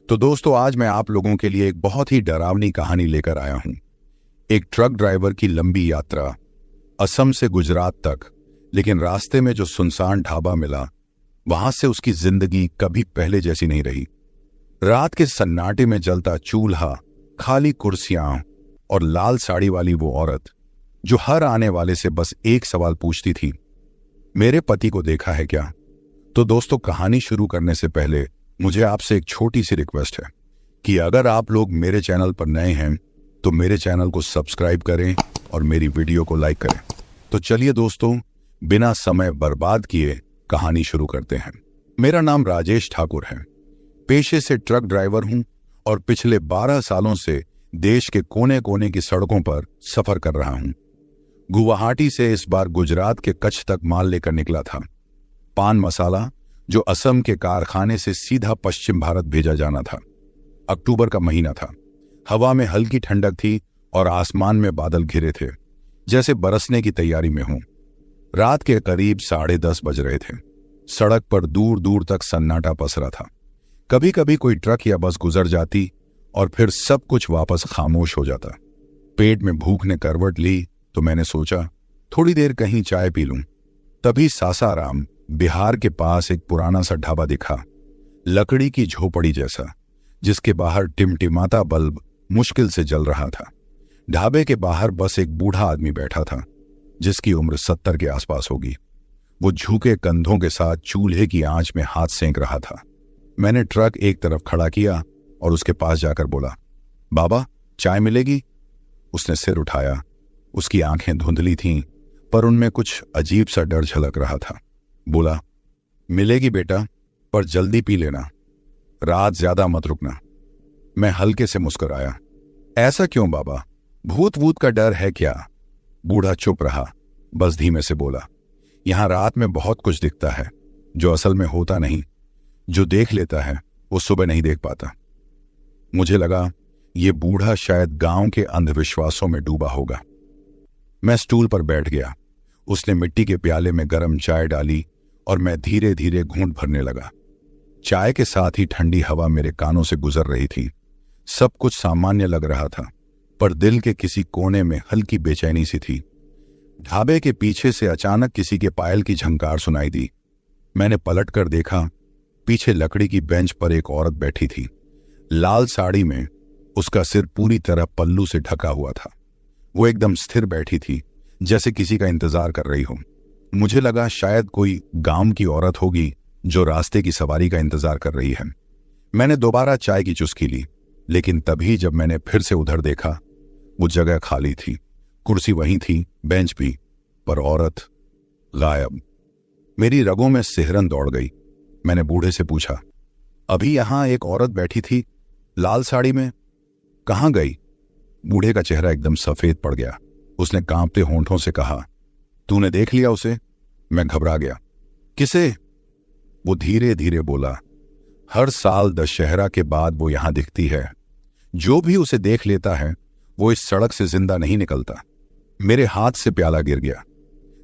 तो दोस्तों, आज मैं आप लोगों के लिए एक बहुत ही डरावनी कहानी लेकर आया हूं। एक ट्रक ड्राइवर की लंबी यात्रा, असम से गुजरात तक। लेकिन रास्ते में जो सुनसान ढाबा मिला, वहां से उसकी जिंदगी कभी पहले जैसी नहीं रही। रात के सन्नाटे में जलता चूल्हा, खाली कुर्सियां और लाल साड़ी वाली वो औरत जो हर आने वाले से बस एक सवाल पूछती थी, मेरे पति को देखा है क्या? तो दोस्तों, कहानी शुरू करने से पहले मुझे आपसे एक छोटी सी रिक्वेस्ट है कि अगर आप लोग मेरे चैनल पर नए हैं तो मेरे चैनल को सब्सक्राइब करें और मेरी वीडियो को लाइक करें। तो चलिए दोस्तों, बिना समय बर्बाद किए कहानी शुरू करते हैं। मेरा नाम राजेश ठाकुर है। पेशे से ट्रक ड्राइवर हूं और पिछले 12 सालों से देश के कोने कोने की सड़कों पर सफर कर रहा हूं। गुवाहाटी से इस बार गुजरात के कच्छ तक माल लेकर निकला था। पान मसाला जो असम के कारखाने से सीधा पश्चिम भारत भेजा जाना था। अक्टूबर का महीना था। हवा में हल्की ठंडक थी और आसमान में बादल घिरे थे, जैसे बरसने की तैयारी में हों। रात के करीब 10:30 बज रहे थे। सड़क पर दूर दूर तक सन्नाटा पसरा था। कभी कभी कोई ट्रक या बस गुजर जाती और फिर सब कुछ वापस खामोश हो जाता। पेट में भूख ने करवट ली तो मैंने सोचा थोड़ी देर कहीं चाय पी लूं। तभी सासाराम, बिहार के पास एक पुराना सा ढाबा दिखा, लकड़ी की झोपड़ी जैसा, जिसके बाहर टिमटिमाता बल्ब मुश्किल से जल रहा था। ढाबे के बाहर बस एक बूढ़ा आदमी बैठा था, जिसकी उम्र 70 के आसपास होगी। वो झुके कंधों के साथ चूल्हे की आंच में हाथ सेंक रहा था। मैंने ट्रक एक तरफ खड़ा किया और उसके पास जाकर बोला, बाबा, चाय मिलेगी? उसने सिर उठाया। उसकी आंखें धुंधली थीं, पर उनमें कुछ अजीब सा डर झलक रहा था। बोला, मिलेगी बेटा, पर जल्दी पी लेना, रात ज्यादा मत रुकना। मैं हल्के से मुस्कुराया। ऐसा क्यों बाबा, भूत वूत का डर है क्या? बूढ़ा चुप रहा, बस धीमे से बोला, यहां रात में बहुत कुछ दिखता है जो असल में होता नहीं। जो देख लेता है वो सुबह नहीं देख पाता। मुझे लगा ये बूढ़ा शायद गांव के अंधविश्वासों में डूबा होगा। मैं स्टूल पर बैठ गया। उसने मिट्टी के प्याले में गर्म चाय डाली और मैं धीरे धीरे घूंट भरने लगा। चाय के साथ ही ठंडी हवा मेरे कानों से गुजर रही थी। सब कुछ सामान्य लग रहा था, पर दिल के किसी कोने में हल्की बेचैनी सी थी। ढाबे के पीछे से अचानक किसी के पायल की झंकार सुनाई दी। मैंने पलट कर देखा। पीछे लकड़ी की बेंच पर एक औरत बैठी थी, लाल साड़ी में। उसका सिर पूरी तरह पल्लू से ढका हुआ था। वो एकदम स्थिर बैठी थी, जैसे किसी का इंतजार कर रही हो। मुझे लगा शायद कोई गांव की औरत होगी जो रास्ते की सवारी का इंतजार कर रही है। मैंने दोबारा चाय की चुस्की ली, लेकिन तभी जब मैंने फिर से उधर देखा, वो जगह खाली थी। कुर्सी वहीं थी, बेंच भी, पर औरत गायब। मेरी रगों में सिहरन दौड़ गई। मैंने बूढ़े से पूछा, अभी यहां एक औरत बैठी थी लाल साड़ी में, कहां गई? बूढ़े का चेहरा एकदम सफेद पड़ गया। उसने कांपते होंठों से कहा, तूने देख लिया उसे? मैं घबरा गया। किसे? वो धीरे धीरे बोला, हर साल दशहरा के बाद वो यहां दिखती है। जो भी उसे देख लेता है वो इस सड़क से जिंदा नहीं निकलता। मेरे हाथ से प्याला गिर गया।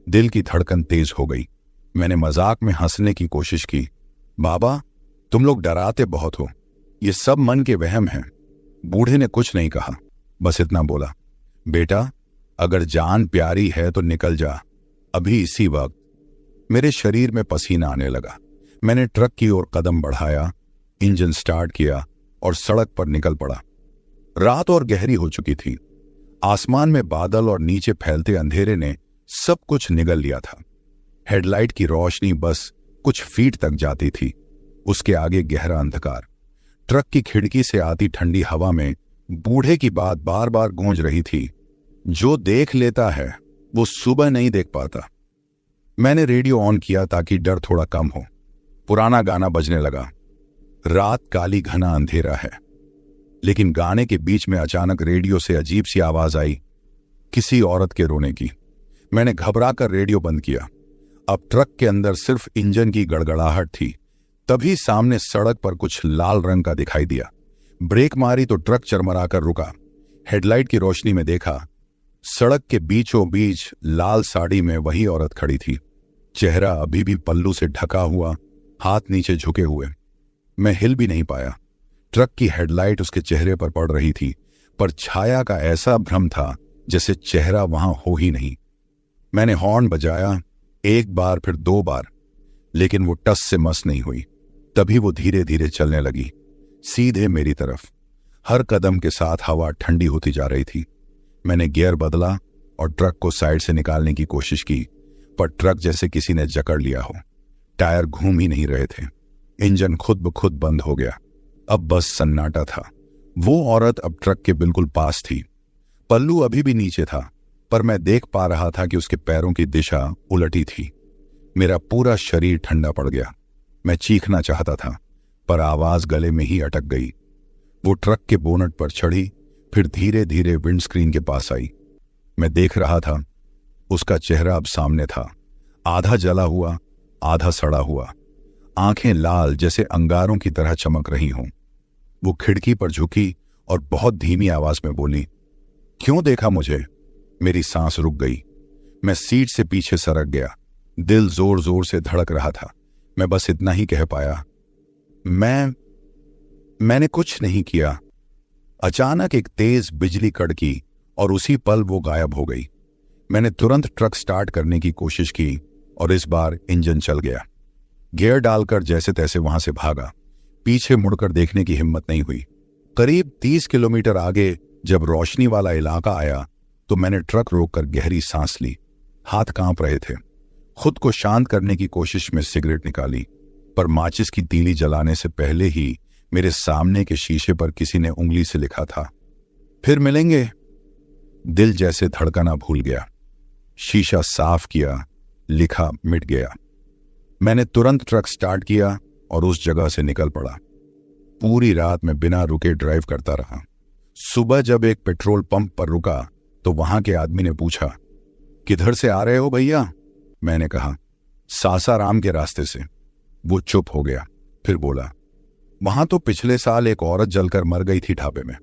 दिल की धड़कन तेज हो गई। मैंने मजाक में हंसने की कोशिश की, बाबा, तुम लोग डराते बहुत हो, ये सब मन के वहम हैं। बूढ़े ने कुछ नहीं कहा, बस इतना बोला, बेटा, अगर जान प्यारी है तो निकल जा, अभी इसी वक्त। मेरे शरीर में पसीना आने लगा। मैंने ट्रक की ओर कदम बढ़ाया, इंजन स्टार्ट किया और सड़क पर निकल पड़ा। रात और गहरी हो चुकी थी। आसमान में बादल और नीचे फैलते अंधेरे ने सब कुछ निगल लिया था। हेडलाइट की रोशनी बस कुछ फीट तक जाती थी, उसके आगे गहरा अंधकार। ट्रक की खिड़की से आती ठंडी हवा में बूढ़े की बात बार बार गूंज रही थी, जो देख लेता है वो सुबह नहीं देख पाता। मैंने रेडियो ऑन किया ताकि डर थोड़ा कम हो। पुराना गाना बजने लगा, रात काली घना अंधेरा है। लेकिन गाने के बीच में अचानक रेडियो से अजीब सी आवाज आई, किसी औरत के रोने की। मैंने घबरा कर रेडियो बंद किया। अब ट्रक के अंदर सिर्फ इंजन की गड़गड़ाहट थी। तभी सामने सड़क पर कुछ लाल रंग का दिखाई दिया। ब्रेक मारी तो ट्रक चरमराकर रुका। हेडलाइट की रोशनी में देखा, सड़क के बीचों बीच लाल साड़ी में वही औरत खड़ी थी। चेहरा अभी भी पल्लू से ढका हुआ, हाथ नीचे झुके हुए। मैं हिल भी नहीं पाया। ट्रक की हेडलाइट उसके चेहरे पर पड़ रही थी, पर छाया का ऐसा भ्रम था जैसे चेहरा वहां हो ही नहीं। मैंने हॉर्न बजाया, एक बार फिर 2 बार, लेकिन वो टस से मस नहीं हुई। तभी वो धीरे धीरे चलने लगी, सीधे मेरी तरफ। हर कदम के साथ हवा ठंडी होती जा रही थी। मैंने गियर बदला और ट्रक को साइड से निकालने की कोशिश की, पर ट्रक जैसे किसी ने जकड़ लिया हो। टायर घूम ही नहीं रहे थे। इंजन खुद ब खुद बंद हो गया। अब बस सन्नाटा था। वो औरत अब ट्रक के बिल्कुल पास थी। पल्लू अभी भी नीचे था, पर मैं देख पा रहा था कि उसके पैरों की दिशा उलटी थी। मेरा पूरा शरीर ठंडा पड़ गया। मैं चीखना चाहता था, पर आवाज गले में ही अटक गई। वो ट्रक के बोनट पर चढ़ी, फिर धीरे धीरे विंडस्क्रीन के पास आई। मैं देख रहा था, उसका चेहरा अब सामने था, आधा जला हुआ, आधा सड़ा हुआ। आंखें लाल जैसे अंगारों की तरह चमक रही हों। वो खिड़की पर झुकी और बहुत धीमी आवाज में बोली, क्यों देखा मुझे? मेरी सांस रुक गई। मैं सीट से पीछे सरक गया। दिल जोर जोर से धड़क रहा था। मैं बस इतना ही कह पाया, मैंने कुछ नहीं किया। अचानक एक तेज बिजली कड़की और उसी पल वो गायब हो गई। मैंने तुरंत ट्रक स्टार्ट करने की कोशिश की और इस बार इंजन चल गया। गियर डालकर जैसे तैसे वहां से भागा। पीछे मुड़कर देखने की हिम्मत नहीं हुई। करीब 30 किलोमीटर आगे जब रोशनी वाला इलाका आया तो मैंने ट्रक रोककर गहरी सांस ली। हाथ कांप रहे थे। खुद को शांत करने की कोशिश में सिगरेट निकाली, पर माचिस की तीली जलाने से पहले ही मेरे सामने के शीशे पर किसी ने उंगली से लिखा था, फिर मिलेंगे। दिल जैसे धड़कना भूल गया। शीशा साफ किया, लिखा मिट गया। मैंने तुरंत ट्रक स्टार्ट किया और उस जगह से निकल पड़ा। पूरी रात मैं बिना रुके ड्राइव करता रहा। सुबह जब एक पेट्रोल पंप पर रुका तो वहां के आदमी ने पूछा, किधर से आ रहे हो भैया? मैंने कहा, सासाराम के रास्ते से। वो चुप हो गया, फिर बोला, वहां तो पिछले साल एक औरत जलकर मर गई थी ढाबे में।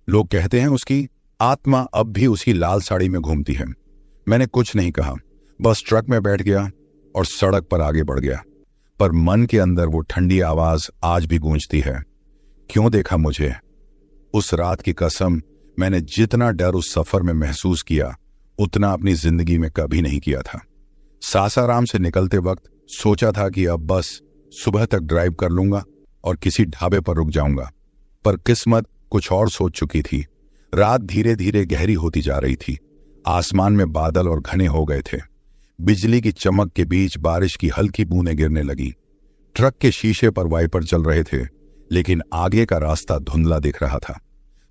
लोग कहते हैं उसकी आत्मा अब भी उसी लाल साड़ी में घूमती है। मैंने कुछ नहीं कहा, बस ट्रक में बैठ गया और सड़क पर आगे बढ़ गया। पर मन के अंदर वो ठंडी आवाज आज भी गूंजती है, क्यों देखा मुझे? उस रात की कसम, मैंने जितना डर उस सफर में महसूस किया उतना अपनी जिंदगी में कभी नहीं किया था। सासाराम से निकलते वक्त सोचा था कि अब बस सुबह तक ड्राइव कर लूंगा और किसी ढाबे पर रुक जाऊंगा, पर किस्मत कुछ और सोच चुकी थी। रात धीरे धीरे गहरी होती जा रही थी। आसमान में बादल और घने हो गए थे। बिजली की चमक के बीच बारिश की हल्की बूंदें गिरने लगी। ट्रक के शीशे पर वाइपर चल रहे थे, लेकिन आगे का रास्ता धुंधला दिख रहा था।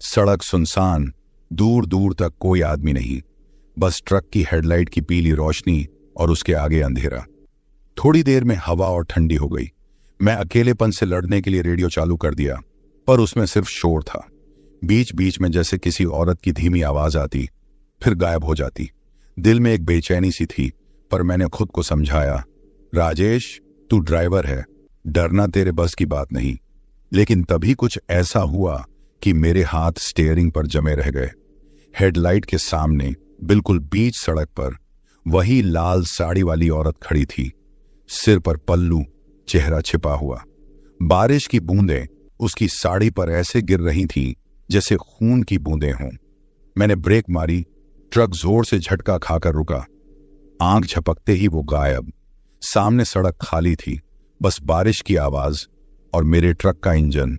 सड़क सुनसान, दूर दूर तक कोई आदमी नहीं, बस ट्रक की हेडलाइट की पीली रोशनी और उसके आगे अंधेरा। थोड़ी देर में हवा और ठंडी हो गई। मैं अकेलेपन से लड़ने के लिए रेडियो चालू कर दिया, पर उसमें सिर्फ शोर था। बीच बीच में जैसे किसी औरत की धीमी आवाज आती, फिर गायब हो जाती। दिल में एक बेचैनी सी थी, पर मैंने खुद को समझाया, राजेश, तू ड्राइवर है, डरना तेरे बस की बात नहीं। लेकिन तभी कुछ ऐसा हुआ कि मेरे हाथ स्टीयरिंग पर जमे रह गए। हेडलाइट के सामने बिल्कुल बीच सड़क पर वही लाल साड़ी वाली औरत खड़ी थी, सिर पर पल्लू, चेहरा छिपा हुआ। बारिश की बूंदें उसकी साड़ी पर ऐसे गिर रही थीं जैसे खून की बूंदें हों। मैंने ब्रेक मारी। ट्रक जोर से झटका खाकर रुका। आंख झपकते ही वो गायब। सामने सड़क खाली थी, बस बारिश की आवाज और मेरे ट्रक का इंजन।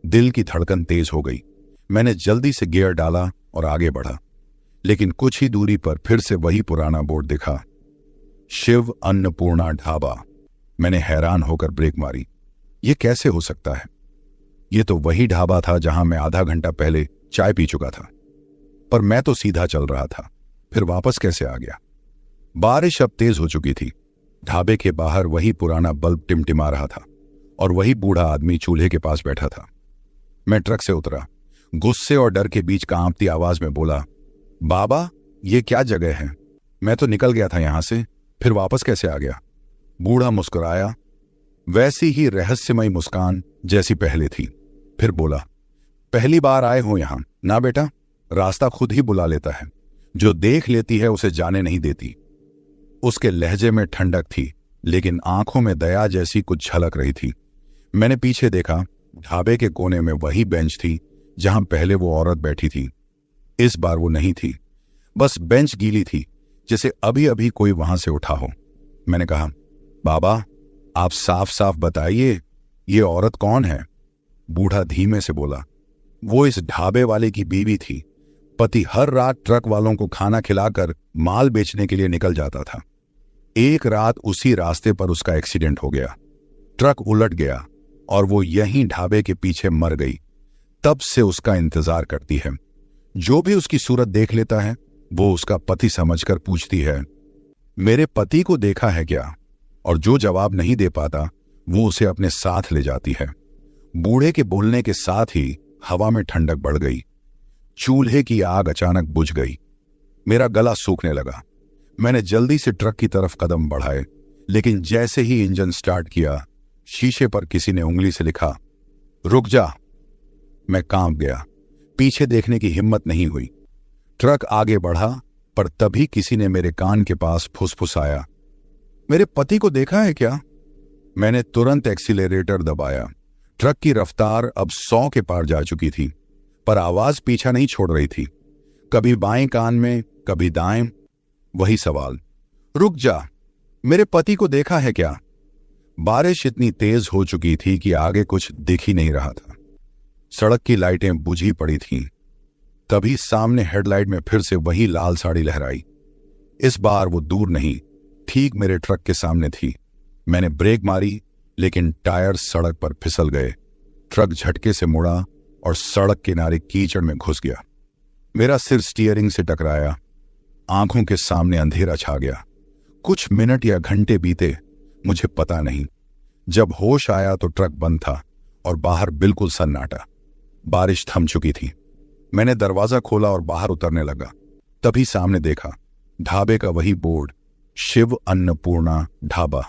दिल की धड़कन तेज हो गई। मैंने जल्दी से गियर डाला और आगे बढ़ा, लेकिन कुछ ही दूरी पर फिर से वही पुराना बोर्ड दिखा, शिव अन्नपूर्णा ढाबा। मैंने हैरान होकर ब्रेक मारी। यह कैसे हो सकता है? यह तो वही ढाबा था जहां मैं आधा घंटा पहले चाय पी चुका था, पर मैं तो सीधा चल रहा था, फिर वापस कैसे आ गया? बारिश अब तेज हो चुकी थी। ढाबे के बाहर वही पुराना बल्ब टिमटिमा रहा था और वही बूढ़ा आदमी चूल्हे के पास बैठा था। मैं ट्रक से उतरा। गुस्से और डर के बीच कांपती आवाज में बोला, बाबा, ये क्या जगह है? मैं तो निकल गया था यहां से, फिर वापस कैसे आ गया? बूढ़ा मुस्कुराया, वैसी ही रहस्यमयी मुस्कान जैसी पहले थी। फिर बोला, पहली बार आए हो यहां ना बेटा? रास्ता खुद ही बुला लेता है, जो देख लेती है उसे जाने नहीं देती। उसके लहजे में ठंडक थी, लेकिन आंखों में दया जैसी कुछ झलक रही थी। मैंने पीछे देखा ढाबे के कोने में वही बेंच थी जहां पहले वो औरत बैठी थी। इस बार वो नहीं थी, बस बेंच गीली थी, जैसे अभी अभी कोई वहां से उठा हो। मैंने कहा, बाबा आप साफ साफ बताइए, ये औरत कौन है? बूढ़ा धीमे से बोला, वो इस ढाबे वाले की बीवी थी। पति हर रात ट्रक वालों को खाना खिलाकर माल बेचने के लिए निकल जाता था। एक रात उसी रास्ते पर उसका एक्सीडेंट हो गया, ट्रक उलट गया और वो यहीं ढाबे के पीछे मर गई। तब से उसका इंतजार करती है। जो भी उसकी सूरत देख लेता है वो उसका पति समझकर पूछती है, मेरे पति को देखा है क्या? और जो जवाब नहीं दे पाता वो उसे अपने साथ ले जाती है। बूढ़े के बोलने के साथ ही हवा में ठंडक बढ़ गई। चूल्हे की आग अचानक बुझ गई। मेरा गला सूखने लगा। मैंने जल्दी से ट्रक की तरफ कदम बढ़ाए, लेकिन जैसे ही इंजन स्टार्ट किया, शीशे पर किसी ने उंगली से लिखा, रुक जा। मैं कांप गया। पीछे देखने की हिम्मत नहीं हुई। ट्रक आगे बढ़ा, पर तभी किसी ने मेरे कान के पास फुसफुसाया, मेरे पति को देखा है क्या? मैंने तुरंत एक्सीलरेटर दबाया। ट्रक की रफ्तार अब 100 के पार जा चुकी थी, पर आवाज पीछा नहीं छोड़ रही थी। कभी बाएं कान में, कभी दाएं, वही सवाल, रुक जा, मेरे पति को देखा है क्या? बारिश इतनी तेज हो चुकी थी कि आगे कुछ दिख ही नहीं रहा था। सड़क की लाइटें बुझी पड़ी थीं। तभी सामने हेडलाइट में फिर से वही लाल साड़ी लहराई। इस बार वो दूर नहीं, ठीक मेरे ट्रक के सामने थी। मैंने ब्रेक मारी, लेकिन टायर सड़क पर फिसल गए। ट्रक झटके से मुड़ा और सड़क किनारे कीचड़ में घुस गया। मेरा सिर स्टीयरिंग से टकराया। आंखों के सामने अंधेरा छा गया। कुछ मिनट या घंटे बीते, मुझे पता नहीं। जब होश आया तो ट्रक बंद था और बाहर बिल्कुल सन्नाटा। बारिश थम चुकी थी। मैंने दरवाजा खोला और बाहर उतरने लगा। तभी सामने देखा, ढाबे का वही बोर्ड, शिव अन्नपूर्णा ढाबा।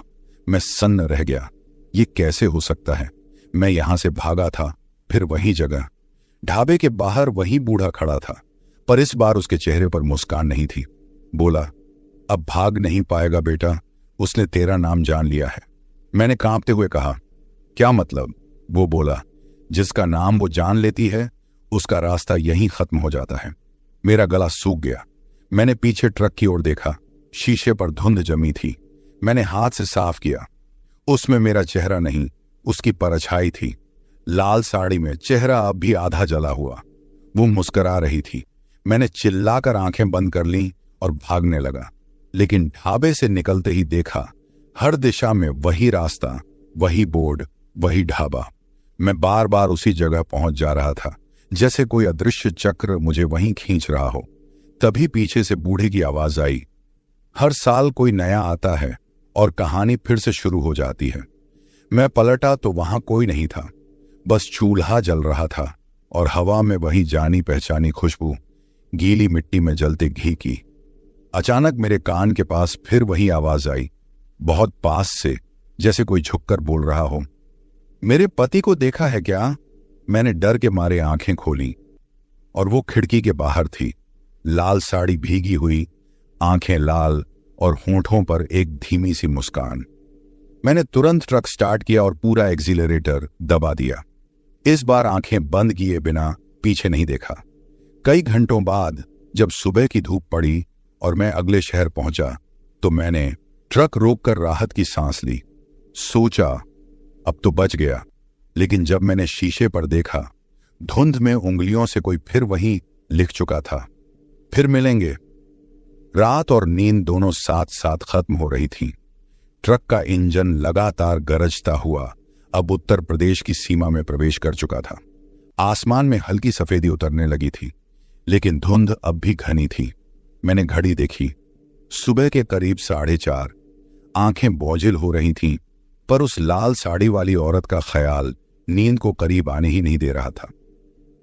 मैं सन्न रह गया। ये कैसे हो सकता है? मैं यहां से भागा था, फिर वही जगह। ढाबे के बाहर वही बूढ़ा खड़ा था, पर इस बार उसके चेहरे पर मुस्कान नहीं थी। बोला, अब भाग नहीं पाएगा बेटा, उसने तेरा नाम जान लिया है। मैंने कांपते हुए कहा, क्या मतलब? वो बोला, जिसका नाम वो जान लेती है उसका रास्ता यहीं खत्म हो जाता है। मेरा गला सूख गया। मैंने पीछे ट्रक की ओर देखा। शीशे पर धुंध जमी थी। मैंने हाथ से साफ किया। उसमें मेरा चेहरा नहीं, उसकी परछाई थी। लाल साड़ी में चेहरा अब भी आधा जला हुआ। वो मुस्कुरा रही थी। मैंने चिल्लाकर आंखें बंद कर लीं और भागने लगा, लेकिन ढाबे से निकलते ही देखा, हर दिशा में वही रास्ता, वही बोर्ड, वही ढाबा। मैं बार बार उसी जगह पहुंच जा रहा था, जैसे कोई अदृश्य चक्र मुझे वहीं खींच रहा हो। तभी पीछे से बूढ़े की आवाज आई, हर साल कोई नया आता है और कहानी फिर से शुरू हो जाती है। मैं पलटा तो वहां कोई नहीं था, बस चूल्हा जल रहा था और हवा में वही जानी पहचानी खुशबू, गीली मिट्टी में जलते घी की। अचानक मेरे कान के पास फिर वही आवाज आई, बहुत पास से, जैसे कोई झुककर बोल रहा हो, मेरे पति को देखा है क्या? मैंने डर के मारे आंखें खोली और वो खिड़की के बाहर थी। लाल साड़ी भीगी हुई, आंखें लाल और होंठों पर एक धीमी सी मुस्कान। मैंने तुरंत ट्रक स्टार्ट किया और पूरा एक्सीलरेटर दबा दिया। इस बार आंखें बंद किए बिना पीछे नहीं देखा। कई घंटों बाद जब सुबह की धूप पड़ी और मैं अगले शहर पहुंचा, तो मैंने ट्रक रोककर राहत की सांस ली। सोचा अब तो बच गया, लेकिन जब मैंने शीशे पर देखा, धुंध में उंगलियों से कोई फिर वहीं लिख चुका था, फिर मिलेंगे। रात और नींद दोनों साथ साथ खत्म हो रही थी। ट्रक का इंजन लगातार गरजता हुआ अब उत्तर प्रदेश की सीमा में प्रवेश कर चुका था। आसमान में हल्की सफेदी उतरने लगी थी, लेकिन धुंध अब भी घनी थी। मैंने घड़ी देखी, सुबह के करीब 4:30। आंखें बोझिल हो रही थीं, पर उस लाल साड़ी वाली औरत का ख्याल नींद को करीब आने ही नहीं दे रहा था।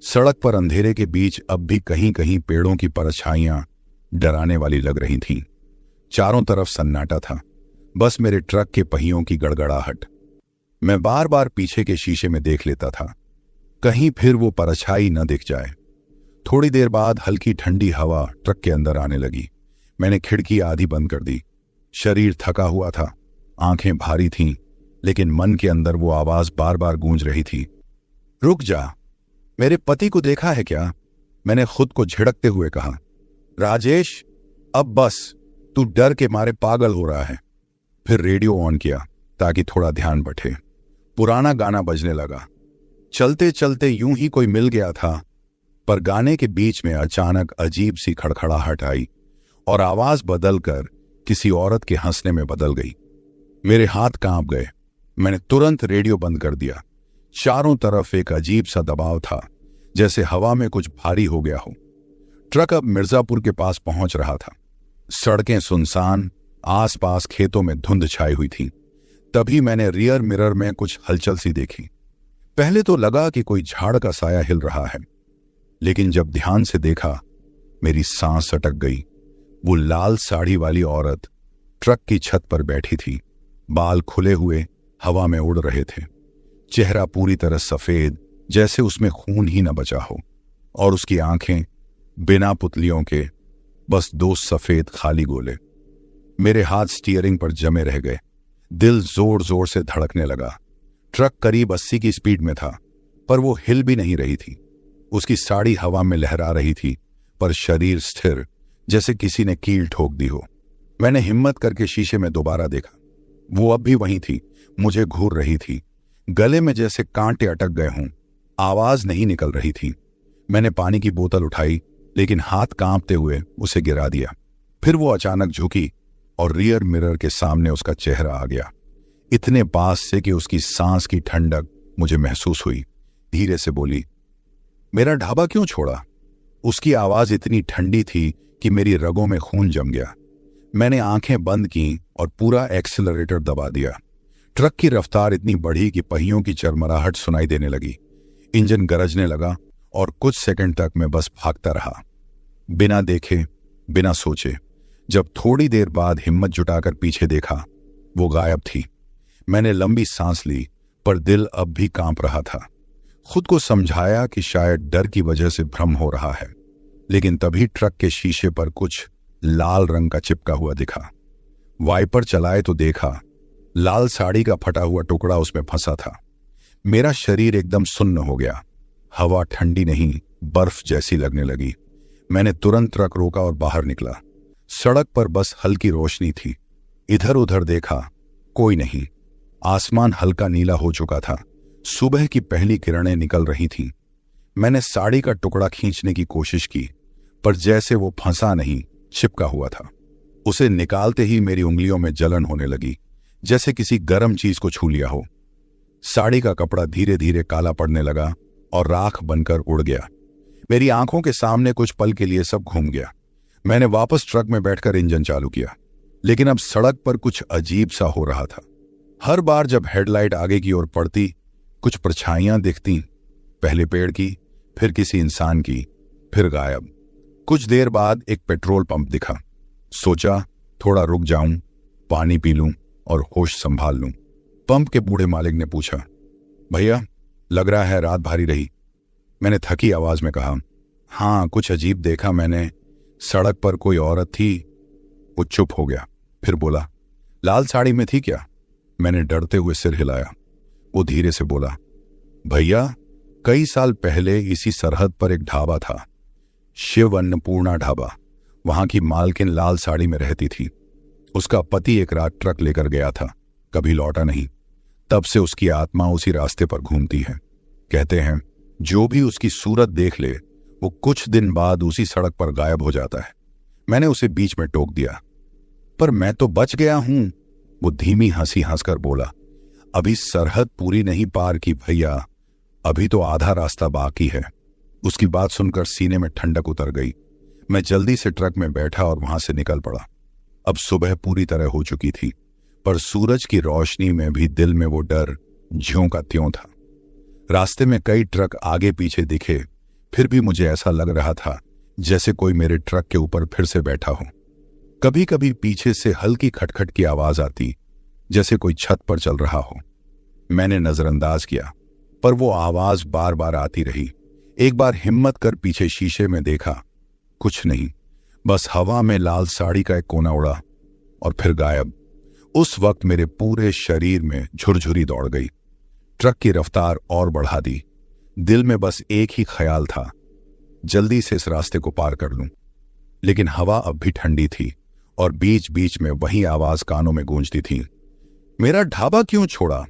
सड़क पर अंधेरे के बीच अब भी कहीं कहीं पेड़ों की परछाइयां डराने वाली लग रही थीं। चारों तरफ सन्नाटा था, बस मेरे ट्रक के पहियों की गड़गड़ाहट। मैं बार बार पीछे के शीशे में देख लेता था, कहीं फिर वो परछाई न दिख जाए। थोड़ी देर बाद हल्की ठंडी हवा ट्रक के अंदर आने लगी। मैंने खिड़की आधी बंद कर दी। शरीर थका हुआ था, आंखें भारी थीं, लेकिन मन के अंदर वो आवाज बार बार गूंज रही थी, रुक जा, मेरे पति को देखा है क्या? मैंने खुद को झिड़कते हुए कहा। राजेश, अब बस, तू डर के मारे पागल हो रहा है। फिर रेडियो ऑन किया ताकि थोड़ा ध्यान बटे। पुराना गाना बजने लगा। चलते चलते यूं ही कोई मिल गया था, पर गाने के बीच में अचानक अजीब सी खड़खड़ाहट आई और आवाज बदलकर किसी औरत के हंसने में बदल गई। मेरे हाथ कांप गए। मैंने तुरंत रेडियो बंद कर दिया। चारों तरफ एक अजीब सा दबाव था, जैसे हवा में कुछ भारी हो गया हो। ट्रक अब मिर्जापुर के पास पहुंच रहा था। सड़कें सुनसान, आसपास खेतों में धुंध छाई हुई थी। तभी मैंने रियर मिरर में कुछ हलचल सी देखी। पहले तो लगा कि कोई झाड़ का साया हिल रहा है, लेकिन जब ध्यान से देखा, मेरी सांस अटक गई। वो लाल साड़ी वाली औरत ट्रक की छत पर बैठी थी। बाल खुले हुए हवा में उड़ रहे थे। चेहरा पूरी तरह सफेद, जैसे उसमें खून ही न बचा हो, और उसकी आंखें बिना पुतलियों के, बस दो सफेद खाली गोले। मेरे हाथ स्टीयरिंग पर जमे रह गए। दिल जोर जोर से धड़कने लगा। ट्रक करीब 80 की स्पीड में था, पर वो हिल भी नहीं रही थी। उसकी साड़ी हवा में लहरा रही थी, पर शरीर स्थिर, जैसे किसी ने कील ठोक दी हो। मैंने हिम्मत करके शीशे में दोबारा देखा। वो अब भी वहीं थी, मुझे घूर रही थी। गले में जैसे कांटे अटक गए हों। आवाज नहीं निकल रही थी। मैंने पानी की बोतल उठाई, लेकिन हाथ कांपते हुए उसे गिरा दिया। फिर वो अचानक झुकी और रियर मिरर के सामने उसका चेहरा आ गया, इतने पास से कि उसकी सांस की ठंडक मुझे महसूस हुई। धीरे से बोली, मेरा ढाबा क्यों छोड़ा? उसकी आवाज इतनी ठंडी थी कि मेरी रगों में खून जम गया। मैंने आंखें बंद की और पूरा एक्सीलरेटर दबा दिया। ट्रक की रफ्तार इतनी बढ़ी कि पहियों की चरमराहट सुनाई देने लगी। इंजन गरजने लगा और कुछ सेकंड तक मैं बस भागता रहा, बिना देखे, बिना सोचे। जब थोड़ी देर बाद हिम्मत जुटाकर पीछे देखा, वो गायब थी। मैंने लंबी सांस ली, पर दिल अब भी कांप रहा था। खुद को समझाया कि शायद डर की वजह से भ्रम हो रहा है, लेकिन तभी ट्रक के शीशे पर कुछ लाल रंग का चिपका हुआ दिखा। वाइपर चलाए तो देखा, लाल साड़ी का फटा हुआ टुकड़ा उसमें फंसा था। मेरा शरीर एकदम सुन्न हो गया। हवा ठंडी नहीं, बर्फ जैसी लगने लगी। मैंने तुरंत ट्रक रोका और बाहर निकला। सड़क पर बस हल्की रोशनी थी। इधर उधर देखा, कोई नहीं। आसमान हल्का नीला हो चुका था। सुबह की पहली किरणें निकल रही थीं। मैंने साड़ी का टुकड़ा खींचने की कोशिश की, पर जैसे वो फंसा नहीं, चिपका हुआ था। उसे निकालते ही मेरी उंगलियों में जलन होने लगी, जैसे किसी गर्म चीज को छू लिया हो। साड़ी का कपड़ा धीरे धीरे काला पड़ने लगा और राख बनकर उड़ गया। मेरी आंखों के सामने कुछ पल के लिए सब घूम गया। मैंने वापस ट्रक में बैठकर इंजन चालू किया, लेकिन अब सड़क पर कुछ अजीब सा हो रहा था। हर बार जब हेडलाइट आगे की ओर पड़ती, कुछ परछाइयां दिखती, पहले पेड़ की, फिर किसी इंसान की, फिर गायब। कुछ देर बाद एक पेट्रोल पंप दिखा। सोचा थोड़ा रुक जाऊं, पानी पी लूं और होश संभाल लूं। पंप के बूढ़े मालिक ने पूछा, भैया, लग रहा है रात भारी रही? मैंने थकी आवाज में कहा, हाँ, कुछ अजीब देखा मैंने। सड़क पर कोई औरत थी। वो चुप हो गया, फिर बोला, लाल साड़ी में थी क्या? मैंने डरते हुए सिर हिलाया। वो धीरे से बोला, भैया, कई साल पहले इसी सरहद पर एक ढाबा था, शिव अन्नपूर्णा ढाबा। वहां की मालकिन लाल साड़ी में रहती थी। उसका पति एक रात ट्रक लेकर गया था, कभी लौटा नहीं। तब से उसकी आत्मा उसी रास्ते पर घूमती है। कहते हैं जो भी उसकी सूरत देख ले, वो कुछ दिन बाद उसी सड़क पर गायब हो जाता है। मैंने उसे बीच में टोक दिया, पर मैं तो बच गया हूं। वो धीमी हंसी हंसकर बोला, अभी सरहद पूरी नहीं पार की भैया, अभी तो आधा रास्ता बाकी है। उसकी बात सुनकर सीने में ठंडक उतर गई। मैं जल्दी से ट्रक में बैठा और वहां से निकल पड़ा। अब सुबह पूरी तरह हो चुकी थी, पर सूरज की रोशनी में भी दिल में वो डर ज्यों का त्यों था। रास्ते में कई ट्रक आगे पीछे दिखे, फिर भी मुझे ऐसा लग रहा था जैसे कोई मेरे ट्रक के ऊपर फिर से बैठा हो। कभी कभी पीछे से हल्की खटखट की आवाज आती, जैसे कोई छत पर चल रहा हो। मैंने नजरअंदाज किया, पर वो आवाज बार बार आती रही। एक बार हिम्मत कर पीछे शीशे में देखा, कुछ नहीं, बस हवा में लाल साड़ी का एक कोना उड़ा और फिर गायब। उस वक्त मेरे पूरे शरीर में झुरझुरी दौड़ गई। ट्रक की रफ्तार और बढ़ा दी। दिल में बस एक ही ख्याल था, जल्दी से इस रास्ते को पार कर लूं। लेकिन हवा अब भी ठंडी थी और बीच बीच में वही आवाज कानों में गूंजती थी, मेरा ढाबा क्यों छोड़ा।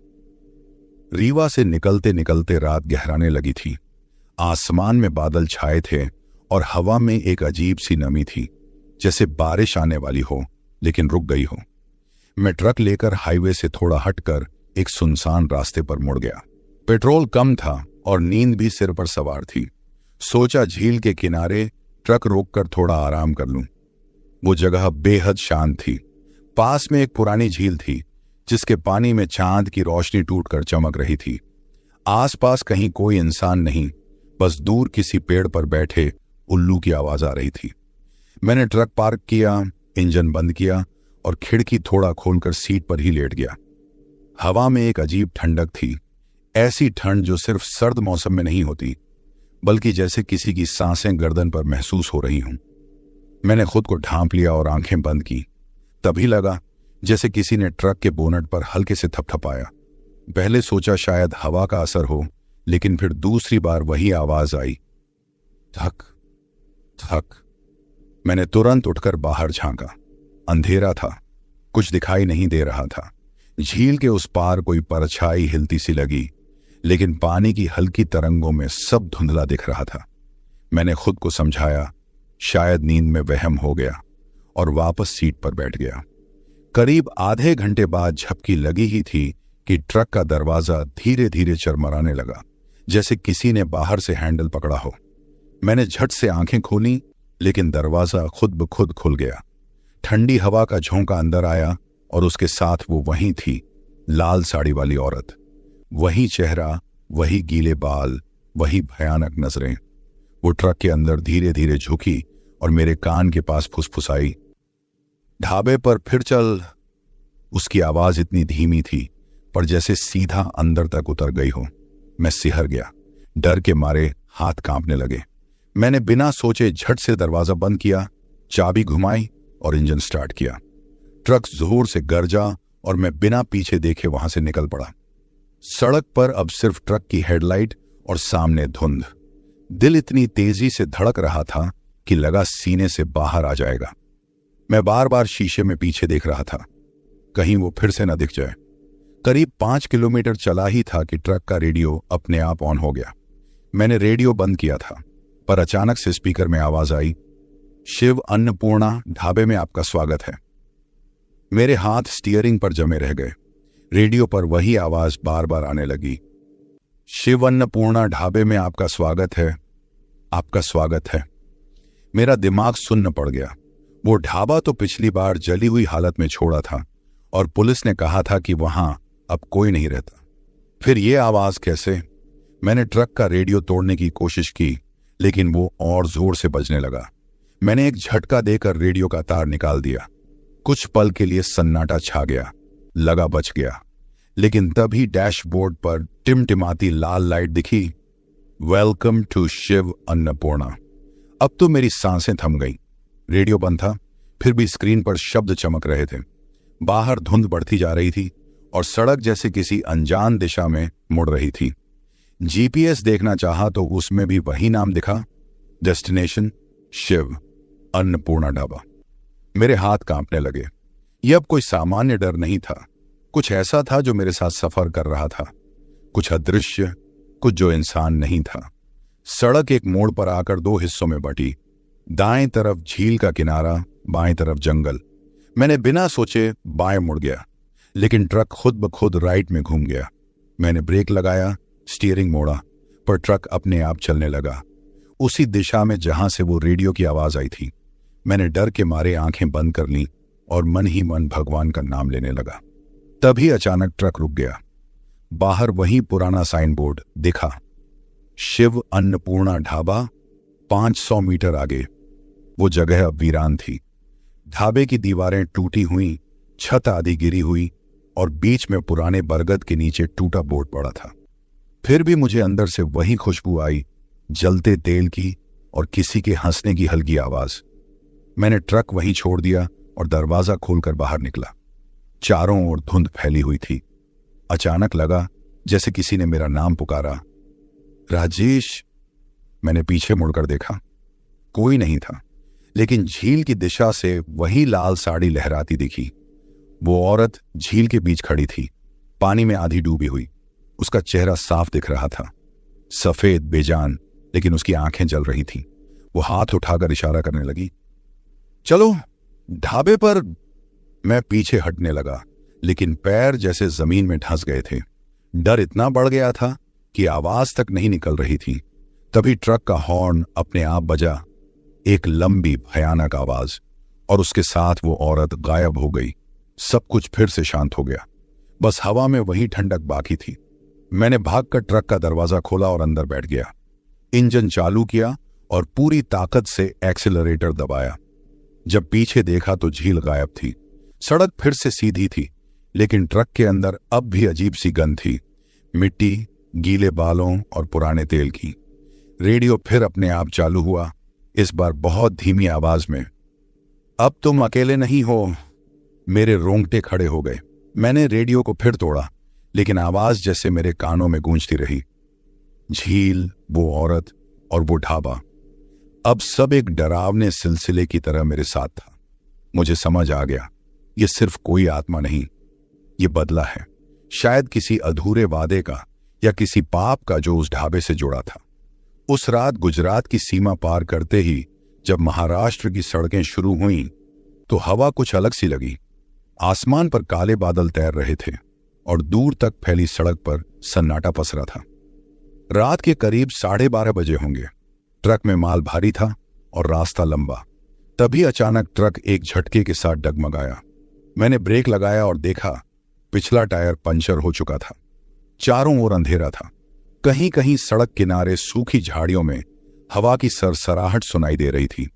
रीवा से निकलते निकलते रात गहराने लगी थी। आसमान में बादल छाए थे और हवा में एक अजीब सी नमी थी, जैसे बारिश आने वाली हो लेकिन रुक गई हो। मैं ट्रक लेकर हाईवे से थोड़ा हटकर एक सुनसान रास्ते पर मुड़ गया। पेट्रोल कम था और नींद भी सिर पर सवार थी। सोचा झील के किनारे ट्रक रोककर थोड़ा आराम कर लूं। वो जगह बेहद शांत थी। पास में एक पुरानी झील थी जिसके पानी में चांद की रोशनी टूटकर चमक रही थी। आसपास कहीं कोई इंसान नहीं, बस दूर किसी पेड़ पर बैठे उल्लू की आवाज आ रही थी। मैंने ट्रक पार्क किया, इंजन बंद किया और खिड़की थोड़ा खोलकर सीट पर ही लेट गया। हवा में एक अजीब ठंडक थी, ऐसी ठंड जो सिर्फ सर्द मौसम में नहीं होती, बल्कि जैसे किसी की सांसें गर्दन पर महसूस हो रही हों। मैंने खुद को ढांप लिया और आंखें बंद की। तभी लगा जैसे किसी ने ट्रक के बोनट पर हल्के से थपथपाया। पहले सोचा शायद हवा का असर हो, लेकिन फिर दूसरी बार वही आवाज आई, थक थक। मैंने तुरंत उठकर बाहर झांका। अंधेरा था, कुछ दिखाई नहीं दे रहा था। झील के उस पार कोई परछाई हिलती सी लगी, लेकिन पानी की हल्की तरंगों में सब धुंधला दिख रहा था। मैंने खुद को समझाया शायद नींद में वहम हो गया और वापस सीट पर बैठ गया। करीब आधे घंटे बाद झपकी लगी ही थी कि ट्रक का दरवाजा धीरे धीरे चरमराने लगा, जैसे किसी ने बाहर से हैंडल पकड़ा हो। मैंने झट से आंखें खोली, लेकिन दरवाजा खुद ब खुद खुल गया। ठंडी हवा का झोंका अंदर आया और उसके साथ वो वहीं थी, लाल साड़ी वाली औरत। वही चेहरा, वही गीले बाल, वही भयानक नजरें। वो ट्रक के अंदर धीरे धीरे झुकी और मेरे कान के पास फुसफुसाई, ढाबे पर फिर चल। उसकी आवाज इतनी धीमी थी पर जैसे सीधा अंदर तक उतर गई हो। मैं सिहर गया, डर के मारे हाथ कांपने लगे। मैंने बिना सोचे झट से दरवाजा बंद किया, चाबी घुमाई और इंजन स्टार्ट किया। ट्रक जोर से गरजा और मैं बिना पीछे देखे वहां से निकल पड़ा। सड़क पर अब सिर्फ ट्रक की हेडलाइट और सामने धुंध। दिल इतनी तेजी से धड़क रहा था कि लगा सीने से बाहर आ जाएगा। मैं बार बार शीशे में पीछे देख रहा था, कहीं वो फिर से न दिख जाए। करीब 5 किलोमीटर चला ही था कि ट्रक का रेडियो अपने आप ऑन हो गया। मैंने रेडियो बंद किया था, पर अचानक से स्पीकर में आवाज आई, शिव अन्नपूर्णा ढाबे में आपका स्वागत है। मेरे हाथ स्टीयरिंग पर जमे रह गए। रेडियो पर वही आवाज बार बार आने लगी, शिव अन्नपूर्णा ढाबे में आपका स्वागत है, आपका स्वागत है। मेरा दिमाग सुन्न पड़ गया। वो ढाबा तो पिछली बार जली हुई हालत में छोड़ा था और पुलिस ने कहा था कि वहां अब कोई नहीं रहता। फिर ये आवाज कैसे? मैंने ट्रक का रेडियो तोड़ने की कोशिश की, लेकिन वो और जोर से बजने लगा। मैंने एक झटका देकर रेडियो का तार निकाल दिया। कुछ पल के लिए सन्नाटा छा गया, लगा बच गया। लेकिन तभी डैशबोर्ड पर टिमटिमाती लाल लाइट दिखी, वेलकम टू शिव अन्नपूर्णा। अब तो मेरी सांसें थम गईं। रेडियो बंद था, फिर भी स्क्रीन पर शब्द चमक रहे थे। बाहर धुंध बढ़ती जा रही थी और सड़क जैसे किसी अनजान दिशा में मुड़ रही थी। जीपीएस देखना चाहा तो उसमें भी वही नाम दिखा, डेस्टिनेशन शिव अन्नपूर्णा ढाबा। मेरे हाथ कांपने लगे। यह अब कोई सामान्य डर नहीं था, कुछ ऐसा था जो मेरे साथ सफर कर रहा था, कुछ अदृश्य, कुछ जो इंसान नहीं था। सड़क एक मोड़ पर आकर 2 हिस्सों में बटी। दाएं तरफ झील का किनारा, बाएं तरफ जंगल। मैंने बिना सोचे बाएं मुड़ गया, लेकिन ट्रक खुद ब खुद राइट में घूम गया। मैंने ब्रेक लगाया, स्टीयरिंग मोड़ा, पर ट्रक अपने आप चलने लगा, उसी दिशा में जहां से वो रेडियो की आवाज आई थी। मैंने डर के मारे आंखें बंद कर लीं और मन ही मन भगवान का नाम लेने लगा। तभी अचानक ट्रक रुक गया। बाहर वही पुराना साइन बोर्ड दिखा, शिव अन्नपूर्णा ढाबा 500 मीटर आगे। वो जगह अब वीरान थी। ढाबे की दीवारें टूटी हुई, छत आधी गिरी हुई और बीच में पुराने बरगद के नीचे टूटा बोर्ड पड़ा था। फिर भी मुझे अंदर से वही खुशबू आई, जलते तेल की और किसी के हंसने की हल्की आवाज। मैंने ट्रक वहीं छोड़ दिया और दरवाजा खोलकर बाहर निकला। चारों ओर धुंध फैली हुई थी। अचानक लगा जैसे किसी ने मेरा नाम पुकारा, राजेश, मैंने पीछे मुड़कर देखा। कोई नहीं था, लेकिन झील की दिशा से वही लाल साड़ी लहराती दिखी। वो औरत झील के बीच खड़ी थी, पानी में आधी डूबी हुई। उसका चेहरा साफ दिख रहा था, सफेद बेजान, लेकिन उसकी आंखें जल रही थीं। वो हाथ उठाकर इशारा करने लगी, चलो ढाबे पर। मैं पीछे हटने लगा, लेकिन पैर जैसे जमीन में धंस गए थे। डर इतना बढ़ गया था कि आवाज तक नहीं निकल रही थी। तभी ट्रक का हॉर्न अपने आप बजा, एक लंबी भयानक आवाज, और उसके साथ वो औरत गायब हो गई। सब कुछ फिर से शांत हो गया, बस हवा में वही ठंडक बाकी थी। मैंने भागकर ट्रक का दरवाजा खोला और अंदर बैठ गया। इंजन चालू किया और पूरी ताकत से एक्सीलरेटर दबाया। जब पीछे देखा तो झील गायब थी। सड़क फिर से सीधी थी, लेकिन ट्रक के अंदर अब भी अजीब सी गंध थी, मिट्टी, गीले बालों और पुराने तेल की। रेडियो फिर अपने आप चालू हुआ, इस बार बहुत धीमी आवाज में। अब तुम अकेले नहीं हो। मेरे रोंगटे खड़े हो गए। मैंने रेडियो को फिर तोड़ा, लेकिन आवाज जैसे मेरे कानों में गूंजती रही। झील, वो औरत और वो ढाबा, अब सब एक डरावने सिलसिले की तरह मेरे साथ था। मुझे समझ आ गया, ये सिर्फ कोई आत्मा नहीं, ये बदला है, शायद किसी अधूरे वादे का या किसी पाप का जो उस ढाबे से जुड़ा था। उस रात गुजरात की सीमा पार करते ही जब महाराष्ट्र की सड़कें शुरू हुईं, तो हवा कुछ अलग सी लगी। आसमान पर काले बादल तैर रहे थे और दूर तक फैली सड़क पर सन्नाटा पसरा था। रात के करीब 12:30 बजे होंगे। ट्रक में माल भारी था और रास्ता लंबा। तभी अचानक ट्रक एक झटके के साथ डगमगाया। मैंने ब्रेक लगाया और देखा, पिछला टायर पंचर हो चुका था। चारों ओर अंधेरा था। कहीं कहीं सड़क किनारे सूखी झाड़ियों में हवा की सरसराहट सुनाई दे रही थी।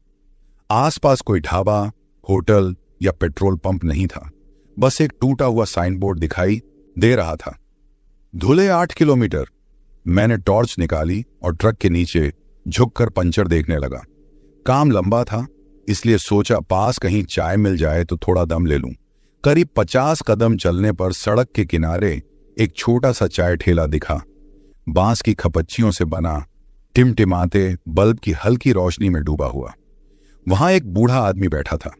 आसपास कोई ढाबा, होटल या पेट्रोल पंप नहीं था, बस एक टूटा हुआ साइन बोर्ड दिखाई दे रहा था, धुले 8 किलोमीटर। मैंने टॉर्च निकाली और ट्रक के नीचे झुककर पंचर देखने लगा। काम लंबा था, इसलिए सोचा पास कहीं चाय मिल जाए तो थोड़ा दम ले लूं। करीब 50 कदम चलने पर सड़क के किनारे एक छोटा सा चाय ठेला दिखा। बांस की खपच्चियों से बना, टिमटिमाते बल्ब की हल्की रोशनी में डूबा हुआ। वहां एक बूढ़ा आदमी बैठा था,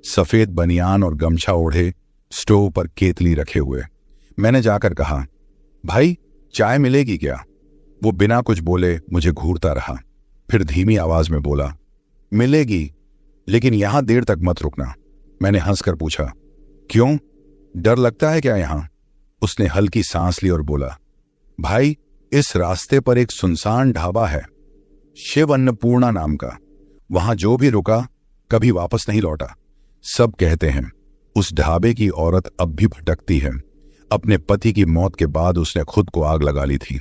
सफेद बनियान और गमछा ओढ़े, स्टोव पर केतली रखे हुए। मैंने जाकर कहा, भाई चाय मिलेगी क्या? वो बिना कुछ बोले मुझे घूरता रहा, फिर धीमी आवाज में बोला, मिलेगी, लेकिन यहां देर तक मत रुकना। मैंने हंसकर पूछा, क्यों, डर लगता है क्या यहां? उसने हल्की सांस ली और बोला, भाई इस रास्ते पर एक सुनसान ढाबा है, शिव अन्नपूर्णा नाम का। वहां जो भी रुका कभी वापस नहीं लौटा। सब कहते हैं उस ढाबे की औरत अब भी भटकती है। अपने पति की मौत के बाद उसने खुद को आग लगा ली थी।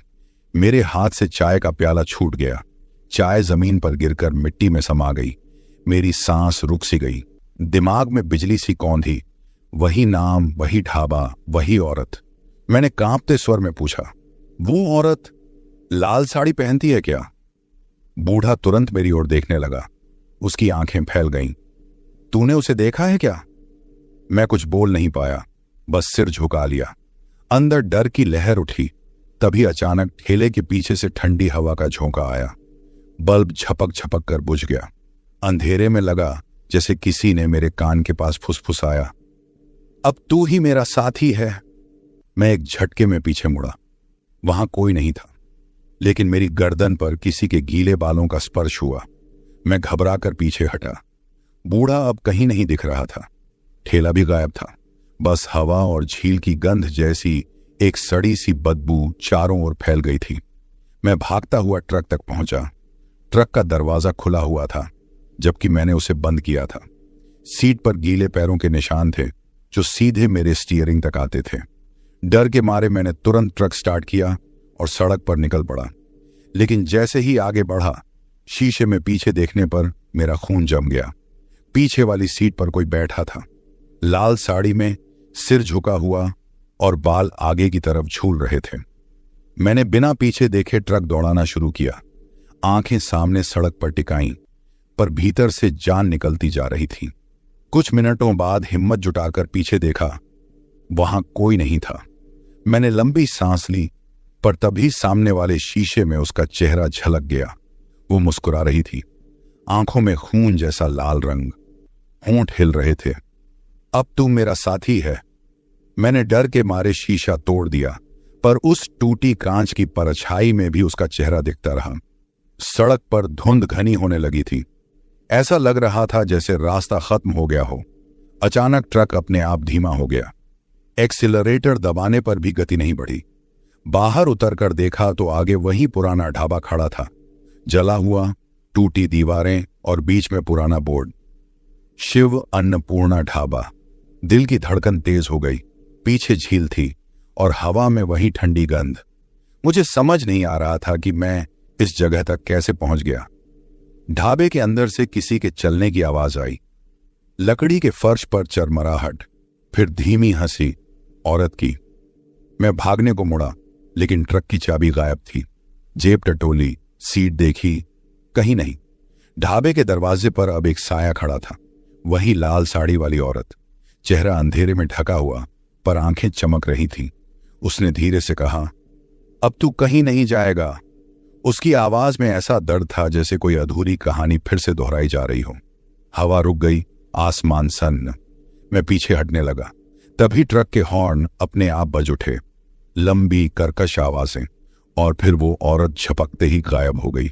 मेरे हाथ से चाय का प्याला छूट गया। चाय जमीन पर गिरकर मिट्टी में समा गई। मेरी सांस रुक सी गई। दिमाग में बिजली सी कौंधी। वही नाम, वही ढाबा, वही औरत। मैंने कांपते स्वर में पूछा, वो औरत लाल साड़ी पहनती है क्या? बूढ़ा तुरंत मेरी ओर देखने लगा। उसकी आंखें फैल गईं। तूने उसे देखा है क्या? मैं कुछ बोल नहीं पाया, बस सिर झुका लिया। अंदर डर की लहर उठी। तभी अचानक ठेले के पीछे से ठंडी हवा का झोंका आया। बल्ब झपक झपक कर बुझ गया। अंधेरे में लगा जैसे किसी ने मेरे कान के पास फुसफुसाया, अब तू ही मेरा साथी है। मैं एक झटके में पीछे मुड़ा। वहां कोई नहीं था, लेकिन मेरी गर्दन पर किसी के गीले बालों का स्पर्श हुआ। मैं घबराकर पीछे हटा। बूढ़ा अब कहीं नहीं दिख रहा था। ठेला भी गायब था। बस हवा और झील की गंध जैसी एक सड़ी सी बदबू चारों ओर फैल गई थी। मैं भागता हुआ ट्रक तक पहुंचा। ट्रक का दरवाजा खुला हुआ था, जबकि मैंने उसे बंद किया था। सीट पर गीले पैरों के निशान थे जो सीधे मेरे स्टीयरिंग तक आते थे। डर के मारे मैंने तुरंत ट्रक स्टार्ट किया और सड़क पर निकल पड़ा। लेकिन जैसे ही आगे बढ़ा, शीशे में पीछे देखने पर मेरा खून जम गया। पीछे वाली सीट पर कोई बैठा था, लाल साड़ी में, सिर झुका हुआ और बाल आगे की तरफ झूल रहे थे। मैंने बिना पीछे देखे ट्रक दौड़ाना शुरू किया। आंखें सामने सड़क पर टिकाईं, पर भीतर से जान निकलती जा रही थी। कुछ मिनटों बाद हिम्मत जुटाकर पीछे देखा। वहां कोई नहीं था। मैंने लंबी सांस ली, पर तभी सामने वाले शीशे में उसका चेहरा झलक गया। वो मुस्कुरा रही थी, आंखों में खून जैसा लाल रंग, होंठ हिल रहे थे। अब तू मेरा साथी है। मैंने डर के मारे शीशा तोड़ दिया, पर उस टूटी कांच की परछाई में भी उसका चेहरा दिखता रहा। सड़क पर धुंध घनी होने लगी थी। ऐसा लग रहा था जैसे रास्ता खत्म हो गया हो। अचानक ट्रक अपने आप धीमा हो गया। एक्सीलरेटर दबाने पर भी गति नहीं बढ़ी। बाहर उतरकर देखा तो आगे वही पुराना ढाबा खड़ा था, जला हुआ, टूटी दीवारें और बीच में पुराना बोर्ड, शिव अन्नपूर्णा ढाबा। दिल की धड़कन तेज हो गई। पीछे झील थी और हवा में वही ठंडी गंध। मुझे समझ नहीं आ रहा था कि मैं इस जगह तक कैसे पहुंच गया। ढाबे के अंदर से किसी के चलने की आवाज आई। लकड़ी के फर्श पर चरमराहट, फिर धीमी हंसी औरत की। मैं भागने को मुड़ा, लेकिन ट्रक की चाबी गायब थी। जेब टटोली, सीट देखी, कहीं नहीं। ढाबे के दरवाजे पर अब एक साया खड़ा था, वही लाल साड़ी वाली औरत। चेहरा अंधेरे में ढका हुआ, पर आंखें चमक रही थी। उसने धीरे से कहा, अब तू कहीं नहीं जाएगा। उसकी आवाज में ऐसा दर्द था जैसे कोई अधूरी कहानी फिर से दोहराई जा रही हो। हवा रुक गई, आसमान सन्न। मैं पीछे हटने लगा। तभी ट्रक के हॉर्न अपने आप बज उठे, लंबी कर्कश आवाजें, और फिर वो औरत झपकते ही गायब हो गई।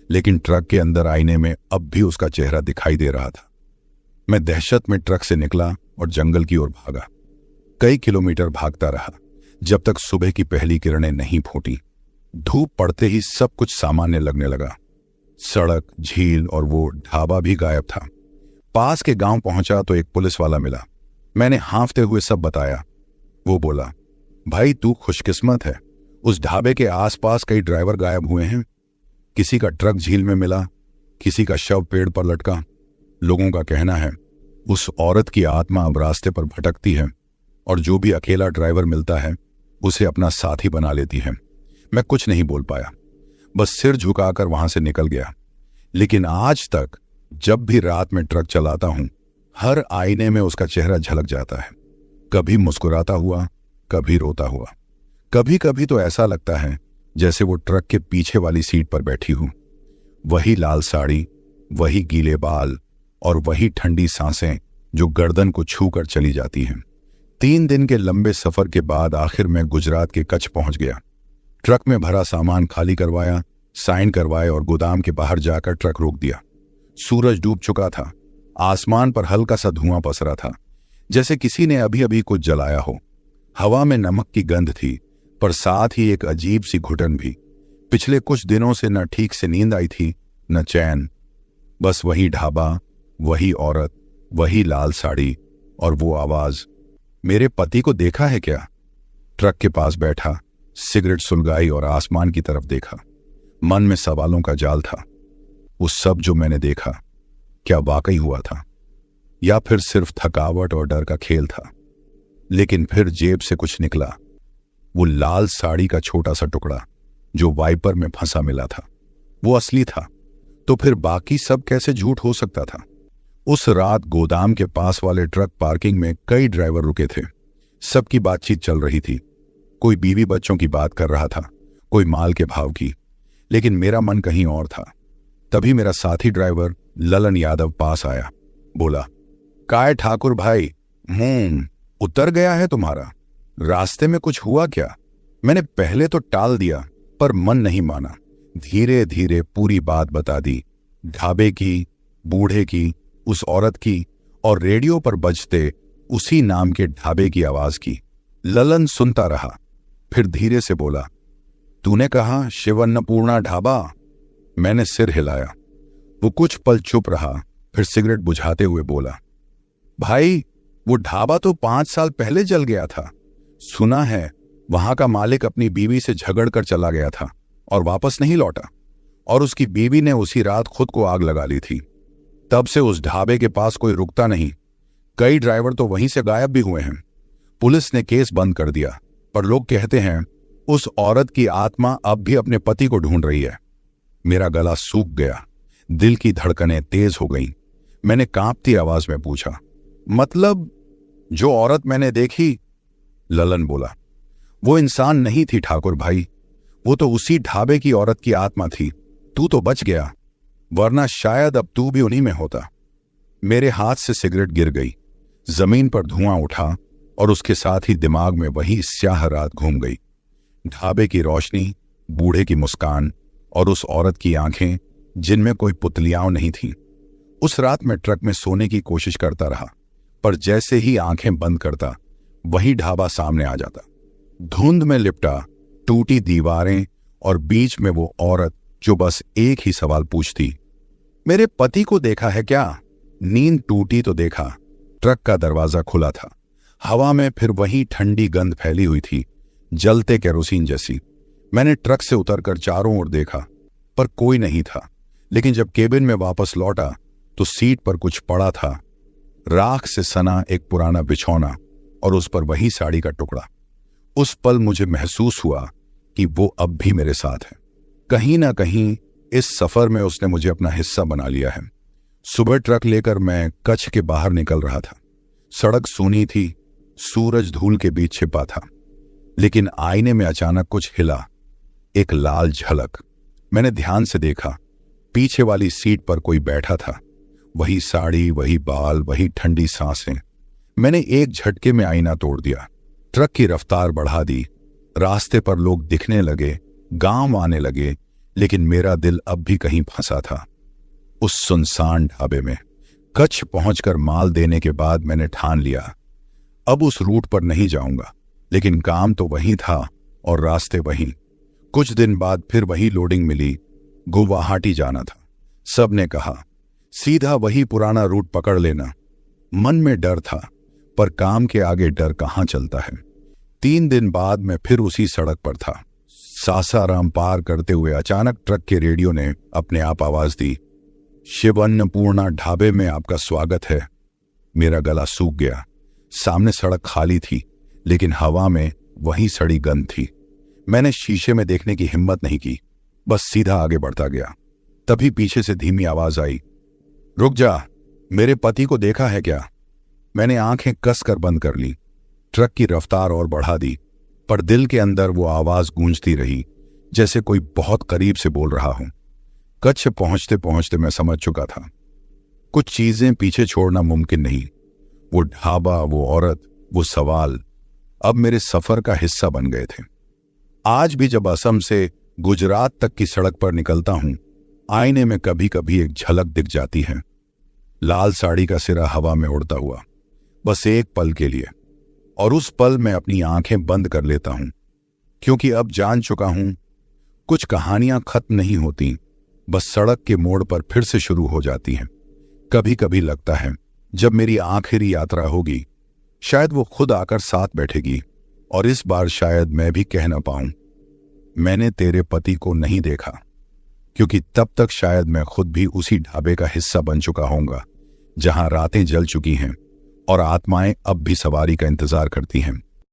लेकिन ट्रक के अंदर आईने में अब भी उसका चेहरा दिखाई दे रहा था। मैं दहशत में ट्रक से निकला और जंगल की ओर भागा। कई किलोमीटर भागता रहा, जब तक सुबह की पहली किरणें नहीं फूटी। धूप पड़ते ही सब कुछ सामान्य लगने लगा। सड़क, झील और वो ढाबा भी गायब था। पास के गांव पहुंचा तो एक पुलिस वाला मिला। मैंने हांफते हुए सब बताया। वो बोला, भाई तू खुशकिस्मत है, उस ढाबे के आसपास कई ड्राइवर गायब हुए हैं। किसी का ट्रक झील में मिला, किसी का शव पेड़ पर लटका। लोगों का कहना है उस औरत की आत्मा अब रास्ते पर भटकती है और जो भी अकेला ड्राइवर मिलता है उसे अपना साथी बना लेती है। मैं कुछ नहीं बोल पाया, बस सिर झुकाकर वहां से निकल गया। लेकिन आज तक जब भी रात में ट्रक चलाता हूं, हर आईने में उसका चेहरा झलक जाता है। कभी मुस्कुराता हुआ, कभी रोता हुआ। कभी कभी तो ऐसा लगता है जैसे वो ट्रक के पीछे वाली सीट पर बैठी हूं। वही लाल साड़ी, वही गीले बाल और वही ठंडी सांसें जो गर्दन को छूकर चली जाती हैं। 3 दिन के लंबे सफर के बाद आखिर मैं गुजरात के कच्छ पहुंच गया। ट्रक में भरा सामान खाली करवाया, साइन करवाए और गोदाम के बाहर जाकर ट्रक रोक दिया। सूरज डूब चुका था। आसमान पर हल्का सा धुआं पसरा था, जैसे किसी ने अभी अभी कुछ जलाया हो। हवा में नमक की गंध थी, पर साथ ही एक अजीब सी घुटन भी। पिछले कुछ दिनों से न ठीक से नींद आई थी, न चैन। बस वही ढाबा, वही औरत, वही लाल साड़ी और वो आवाज। मेरे पति को देखा है क्या? ट्रक के पास बैठा, सिगरेट सुलगाई और आसमान की तरफ देखा। मन में सवालों का जाल था। वो सब जो मैंने देखा, क्या वाकई हुआ था या फिर सिर्फ थकावट और डर का खेल था? लेकिन फिर जेब से कुछ निकला। वो लाल साड़ी का छोटा सा टुकड़ा जो वाइपर में फंसा मिला था, वो असली था। तो फिर बाकी सब कैसे झूठ हो सकता था? उस रात गोदाम के पास वाले ट्रक पार्किंग में कई ड्राइवर रुके थे। सबकी बातचीत चल रही थी। कोई बीवी बच्चों की बात कर रहा था, कोई माल के भाव की। लेकिन मेरा मन कहीं और था। तभी मेरा साथी ड्राइवर ललन यादव पास आया। बोला, काय ठाकुर भाई, उतर गया है तुम्हारा? रास्ते में कुछ हुआ क्या? मैंने पहले तो टाल दिया, पर मन नहीं माना। धीरे धीरे पूरी बात बता दी। ढाबे की, बूढ़े की, उस औरत की और रेडियो पर बजते उसी नाम के ढाबे की आवाज की। ललन सुनता रहा, फिर धीरे से बोला, तूने कहा शिव अन्नपूर्णा ढाबा? मैंने सिर हिलाया। वो कुछ पल चुप रहा, फिर सिगरेट बुझाते हुए बोला, भाई वो ढाबा तो 5 साल पहले जल गया था। सुना है वहां का मालिक अपनी बीवी से झगड़ कर चला गया था और वापस नहीं लौटा, और उसकी बीवी ने उसी रात खुद को आग लगा ली थी। तब से उस ढाबे के पास कोई रुकता नहीं। कई ड्राइवर तो वहीं से गायब भी हुए हैं। पुलिस ने केस बंद कर दिया, पर लोग कहते हैं उस औरत की आत्मा अब भी अपने पति को ढूंढ रही है। मेरा गला सूख गया, दिल की धड़कनें तेज हो गईं। मैंने कांपती आवाज में पूछा, मतलब जो औरत मैंने देखी? ललन बोला, वो इंसान नहीं थी ठाकुर भाई, वो तो उसी ढाबे की औरत की आत्मा थी। तू तो बच गया, वरना शायद अब तू भी उन्हीं में होता। मेरे हाथ से सिगरेट गिर गई, जमीन पर धुआं उठा और उसके साथ ही दिमाग में वही स्याह रात घूम गई। ढाबे की रोशनी, बूढ़े की मुस्कान और उस औरत की आंखें जिनमें कोई पुतलियां नहीं थीं। उस रात मैं ट्रक में सोने की कोशिश करता रहा, पर जैसे ही आंखें बंद करता वही ढाबा सामने आ जाता। धुंध में लिपटा, टूटी दीवारें और बीच में वो औरत जो बस एक ही सवाल पूछती, मेरे पति को देखा है क्या? नींद टूटी तो देखा, ट्रक का दरवाजा खुला था। हवा में फिर वही ठंडी गंध फैली हुई थी, जलते केरोसिन जैसी। मैंने ट्रक से उतरकर चारों ओर देखा, पर कोई नहीं था। लेकिन जब केबिन में वापस लौटा तो सीट पर कुछ पड़ा था, राख से सना एक पुराना बिछौना और उस पर वही साड़ी का टुकड़ा। उस पल मुझे महसूस हुआ कि वो अब भी मेरे साथ है। कहीं ना कहीं इस सफर में उसने मुझे अपना हिस्सा बना लिया है। सुबह ट्रक लेकर मैं कच्छ के बाहर निकल रहा था। सड़क सूनी थी, सूरज धूल के बीच छिपा था, लेकिन आईने में अचानक कुछ हिला, एक लाल झलक। मैंने ध्यान से देखा, पीछे वाली सीट पर कोई बैठा था। वही साड़ी, वही बाल, वही ठंडी सांसें। मैंने एक झटके में आईना तोड़ दिया, ट्रक की रफ्तार बढ़ा दी। रास्ते पर लोग दिखने लगे, गांव आने लगे, लेकिन मेरा दिल अब भी कहीं फंसा था, उस सुनसान ढाबे में। कच्छ पहुंचकर माल देने के बाद मैंने ठान लिया, अब उस रूट पर नहीं जाऊंगा। लेकिन काम तो वही था और रास्ते वही। कुछ दिन बाद फिर वही लोडिंग मिली, गुवाहाटी जाना था। सब ने कहा सीधा वही पुराना रूट पकड़ लेना। मन में डर था, पर काम के आगे डर कहाँ चलता है। 3 दिन बाद मैं फिर उसी सड़क पर था। सासाराम पार करते हुए अचानक ट्रक के रेडियो ने अपने आप आवाज दी, शिव अन्नपूर्णा ढाबे में आपका स्वागत है। मेरा गला सूख गया। सामने सड़क खाली थी, लेकिन हवा में वही सड़ी गंध थी। मैंने शीशे में देखने की हिम्मत नहीं की, बस सीधा आगे बढ़ता गया। तभी पीछे से धीमी आवाज आई, रुक जा, मेरे पति को देखा है क्या? मैंने आंखें कसकर बंद कर ली, ट्रक की रफ्तार और बढ़ा दी, पर दिल के अंदर वो आवाज गूंजती रही, जैसे कोई बहुत करीब से बोल रहा हूं। कच्छ पहुंचते पहुंचते मैं समझ चुका था, कुछ चीजें पीछे छोड़ना मुमकिन नहीं। वो ढाबा, वो औरत, वो सवाल अब मेरे सफर का हिस्सा बन गए थे। आज भी जब असम से गुजरात तक की सड़क पर निकलता हूं, आईने में कभी कभी एक झलक दिख जाती है, लाल साड़ी का सिरा हवा में उड़ता हुआ, बस एक पल के लिए। और उस पल मैं अपनी आंखें बंद कर लेता हूं, क्योंकि अब जान चुका हूं कुछ कहानियां खत्म नहीं होती, बस सड़क के मोड़ पर फिर से शुरू हो जाती हैं। कभी कभी लगता है जब मेरी आखिरी यात्रा होगी, शायद वो खुद आकर साथ बैठेगी, और इस बार शायद मैं भी कह ना पाऊं, मैंने तेरे पति को नहीं देखा, क्योंकि तब तक शायद मैं खुद भी उसी ढाबे का हिस्सा बन चुका होऊंगा, जहां रातें जल चुकी हैं और आत्माएं अब भी सवारी का इंतजार करती हैं।